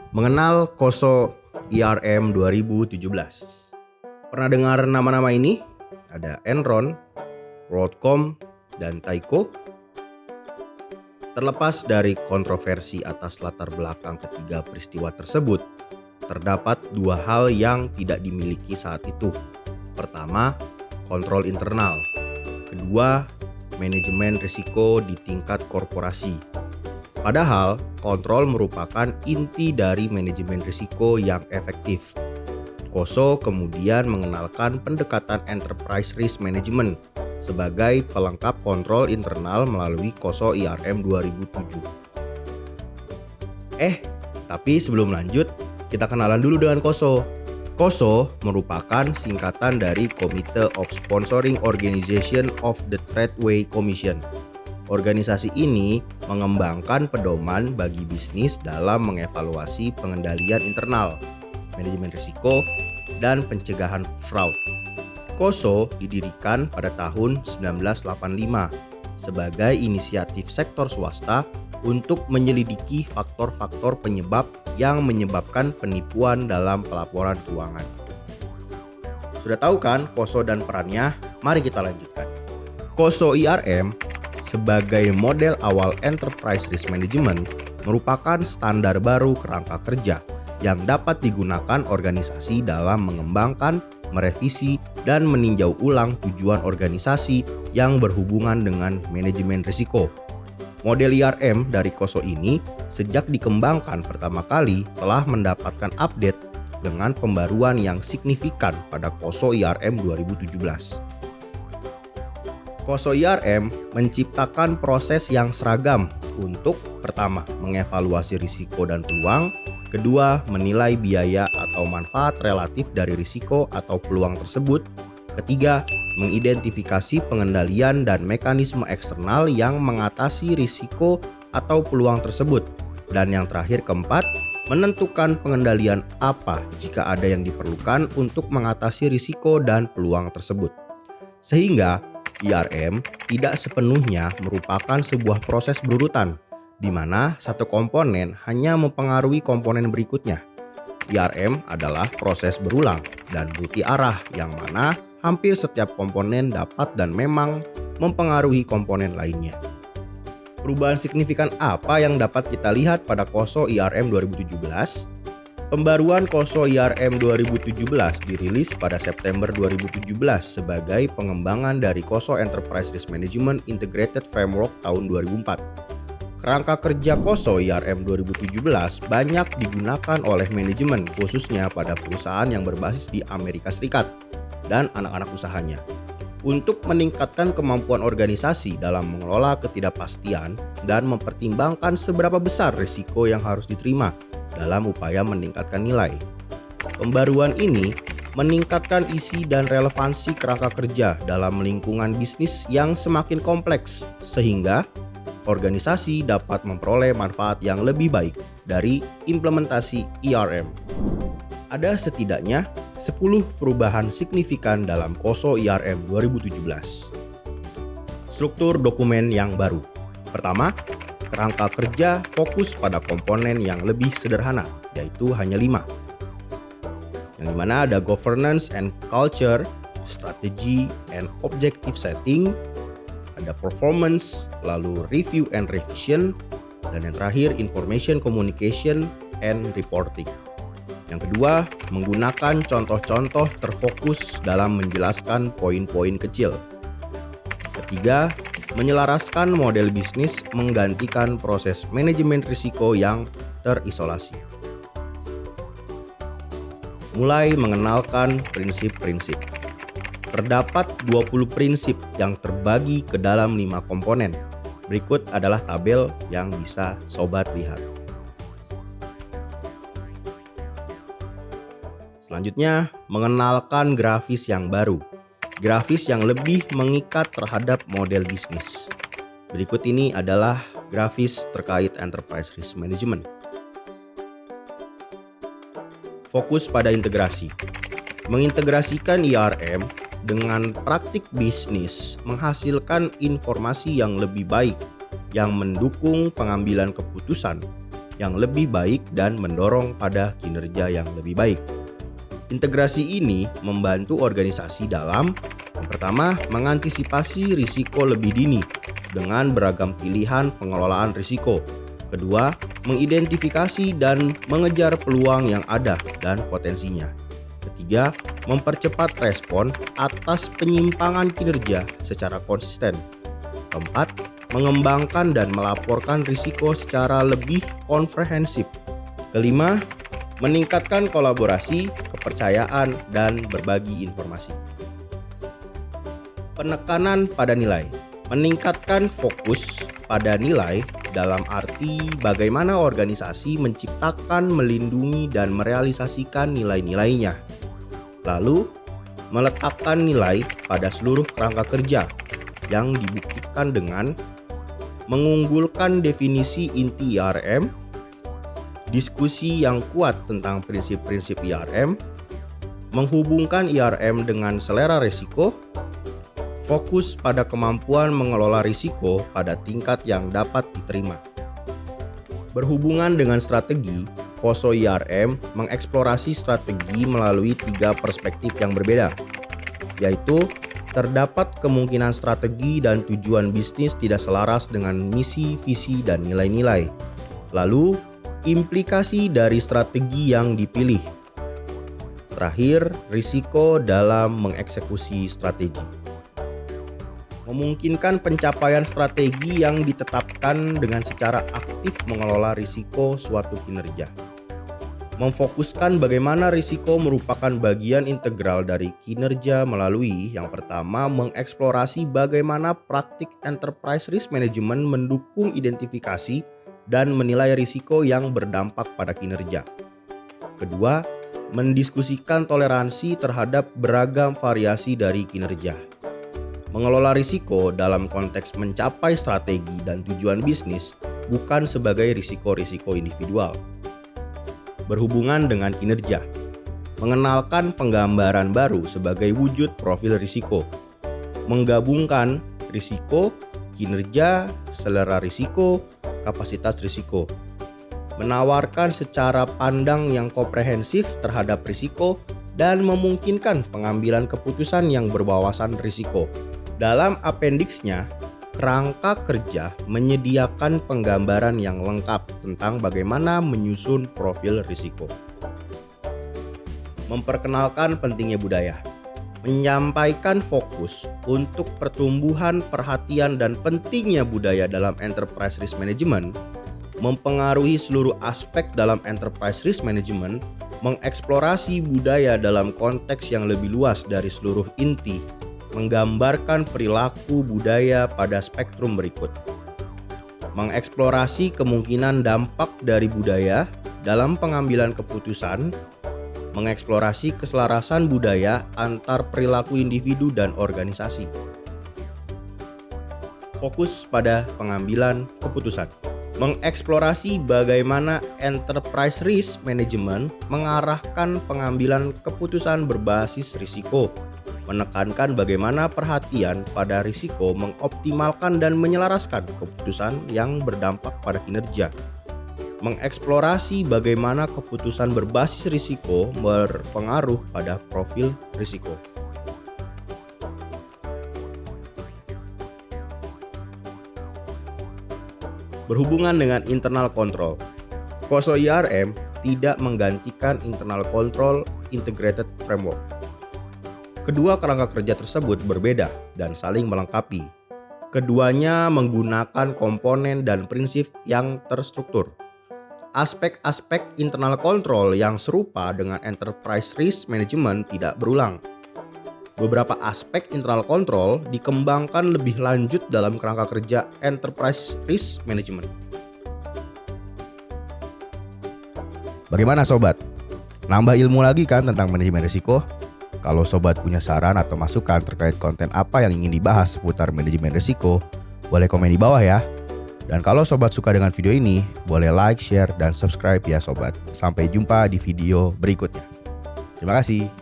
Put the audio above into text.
Mengenal KOSO IRM 2017. Pernah dengar nama-nama ini? Ada Enron, WorldCom, dan Tyco. Terlepas dari kontroversi atas latar belakang ketiga peristiwa tersebut, terdapat dua hal yang tidak dimiliki saat itu. Pertama, kontrol internal. Kedua, manajemen risiko di tingkat korporasi. Padahal, kontrol merupakan inti dari manajemen risiko yang efektif. KOSO kemudian mengenalkan pendekatan Enterprise Risk Management sebagai pelengkap kontrol internal melalui KOSO IRM 2007. Tapi sebelum lanjut, kita kenalan dulu dengan KOSO. KOSO merupakan singkatan dari Committee of Sponsoring Organization of the Tradeway Commission. Organisasi ini mengembangkan pedoman bagi bisnis dalam mengevaluasi pengendalian internal, manajemen risiko, dan pencegahan fraud. KOSO didirikan pada tahun 1985 sebagai inisiatif sektor swasta untuk menyelidiki faktor-faktor penyebab yang menyebabkan penipuan dalam pelaporan keuangan. Sudah tahu kan KOSO dan perannya? Mari kita lanjutkan. KOSO IRM sebagai model awal Enterprise Risk Management merupakan standar baru kerangka kerja yang dapat digunakan organisasi dalam mengembangkan, merevisi, dan meninjau ulang tujuan organisasi yang berhubungan dengan manajemen risiko. Model IRM dari KOSO ini sejak dikembangkan pertama kali telah mendapatkan update dengan pembaruan yang signifikan pada KOSO IRM 2017. KOSO IRM menciptakan proses yang seragam untuk pertama, mengevaluasi risiko dan peluang, kedua, menilai biaya atau manfaat relatif dari risiko atau peluang tersebut, ketiga, mengidentifikasi pengendalian dan mekanisme eksternal yang mengatasi risiko atau peluang tersebut, dan yang terakhir keempat, menentukan pengendalian apa jika ada yang diperlukan untuk mengatasi risiko dan peluang tersebut. Sehingga IRM tidak sepenuhnya merupakan sebuah proses berurutan, di mana satu komponen hanya mempengaruhi komponen berikutnya. IRM adalah proses berulang dan multi arah yang mana hampir setiap komponen dapat dan memang mempengaruhi komponen lainnya. Perubahan signifikan apa yang dapat kita lihat pada KOSO IRM 2017? Pembaruan KOSO IRM 2017 dirilis pada September 2017 sebagai pengembangan dari KOSO Enterprise Risk Management Integrated Framework tahun 2004. Kerangka kerja KOSO IRM 2017 banyak digunakan oleh manajemen khususnya pada perusahaan yang berbasis di Amerika Serikat dan anak-anak usahanya untuk meningkatkan kemampuan organisasi dalam mengelola ketidakpastian dan mempertimbangkan seberapa besar risiko yang harus diterima dalam upaya meningkatkan nilai. Pembaruan ini meningkatkan isi dan relevansi kerangka kerja dalam lingkungan bisnis yang semakin kompleks sehingga organisasi dapat memperoleh manfaat yang lebih baik dari implementasi IRM. Ada setidaknya 10 perubahan signifikan dalam KOSO IRM 2017. Struktur dokumen yang baru. Pertama, kerangka kerja fokus pada komponen yang lebih sederhana, yaitu hanya 5. Yang dimana ada governance and culture, strategy and objective setting, ada performance, lalu review and revision, dan yang terakhir information communication and reporting. Yang kedua, menggunakan contoh-contoh terfokus dalam menjelaskan poin-poin kecil. Ketiga, menyelaraskan model bisnis menggantikan proses manajemen risiko yang terisolasi. Mulai mengenalkan prinsip-prinsip. Terdapat 20 prinsip yang terbagi ke dalam 5 komponen. Berikut adalah tabel yang bisa sobat lihat. Selanjutnya, mengenalkan grafis yang baru. Grafis yang lebih mengikat terhadap model bisnis. Berikut ini adalah grafis terkait Enterprise Risk Management. Fokus pada integrasi. Mengintegrasikan IRM dengan praktik bisnis menghasilkan informasi yang lebih baik yang mendukung pengambilan keputusan yang lebih baik dan mendorong pada kinerja yang lebih baik. Integrasi ini membantu organisasi dalam yang pertama, mengantisipasi risiko lebih dini dengan beragam pilihan pengelolaan risiko. Kedua, mengidentifikasi dan mengejar peluang yang ada dan potensinya. Ketiga, mempercepat respon atas penyimpangan kinerja secara konsisten. Keempat, mengembangkan dan melaporkan risiko secara lebih komprehensif. Kelima, meningkatkan kolaborasi, kepercayaan, dan berbagi informasi. Penekanan pada nilai. Meningkatkan fokus pada nilai dalam arti bagaimana organisasi menciptakan, melindungi, dan merealisasikan nilai-nilainya. Lalu, meletakkan nilai pada seluruh kerangka kerja yang dibuktikan dengan mengunggulkan definisi inti IRM, diskusi yang kuat tentang prinsip-prinsip IRM, menghubungkan IRM dengan selera risiko, fokus pada kemampuan mengelola risiko pada tingkat yang dapat diterima. Berhubungan dengan strategi, POSO IRM mengeksplorasi strategi melalui 3 perspektif yang berbeda, yaitu terdapat kemungkinan strategi dan tujuan bisnis tidak selaras dengan misi, visi, dan nilai-nilai. Lalu, implikasi dari strategi yang dipilih. Terakhir, risiko dalam mengeksekusi strategi. Memungkinkan pencapaian strategi yang ditetapkan dengan secara aktif mengelola risiko suatu kinerja. Memfokuskan bagaimana risiko merupakan bagian integral dari kinerja melalui yang pertama, mengeksplorasi bagaimana praktik enterprise risk management mendukung identifikasi dan menilai risiko yang berdampak pada kinerja. Kedua, mendiskusikan toleransi terhadap beragam variasi dari kinerja. Mengelola risiko dalam konteks mencapai strategi dan tujuan bisnis bukan sebagai risiko-risiko individual. Berhubungan dengan kinerja, mengenalkan penggambaran baru sebagai wujud profil risiko, menggabungkan risiko, kinerja, selera risiko, kapasitas risiko, menawarkan secara pandang yang komprehensif terhadap risiko, dan memungkinkan pengambilan keputusan yang berwawasan risiko. Dalam apendiksnya, kerangka kerja menyediakan penggambaran yang lengkap tentang bagaimana menyusun profil risiko. Memperkenalkan pentingnya budaya. Menyampaikan fokus untuk pertumbuhan perhatian dan pentingnya budaya dalam enterprise risk management, mempengaruhi seluruh aspek dalam enterprise risk management, mengeksplorasi budaya dalam konteks yang lebih luas dari seluruh inti, menggambarkan perilaku budaya pada spektrum berikut. Mengeksplorasi kemungkinan dampak dari budaya dalam pengambilan keputusan, mengeksplorasi keselarasan budaya antar perilaku individu dan organisasi. Fokus pada pengambilan keputusan. Mengeksplorasi bagaimana enterprise risk management mengarahkan pengambilan keputusan berbasis risiko, menekankan bagaimana perhatian pada risiko mengoptimalkan dan menyelaraskan keputusan yang berdampak pada kinerja. Mengeksplorasi bagaimana keputusan berbasis risiko berpengaruh pada profil risiko. Berhubungan dengan internal control. POSO IRM tidak menggantikan internal control integrated framework. Kedua kerangka kerja tersebut berbeda dan saling melengkapi. Keduanya menggunakan komponen dan prinsip yang terstruktur. Aspek-aspek internal control yang serupa dengan enterprise risk management tidak berulang. Beberapa aspek internal control dikembangkan lebih lanjut dalam kerangka kerja enterprise risk management. Bagaimana sobat? Nambah ilmu lagi kan tentang manajemen risiko? Kalau sobat punya saran atau masukan terkait konten apa yang ingin dibahas seputar manajemen risiko, boleh komen di bawah ya. Dan kalau sobat suka dengan video ini, boleh like, share, dan subscribe ya sobat. Sampai jumpa di video berikutnya. Terima kasih.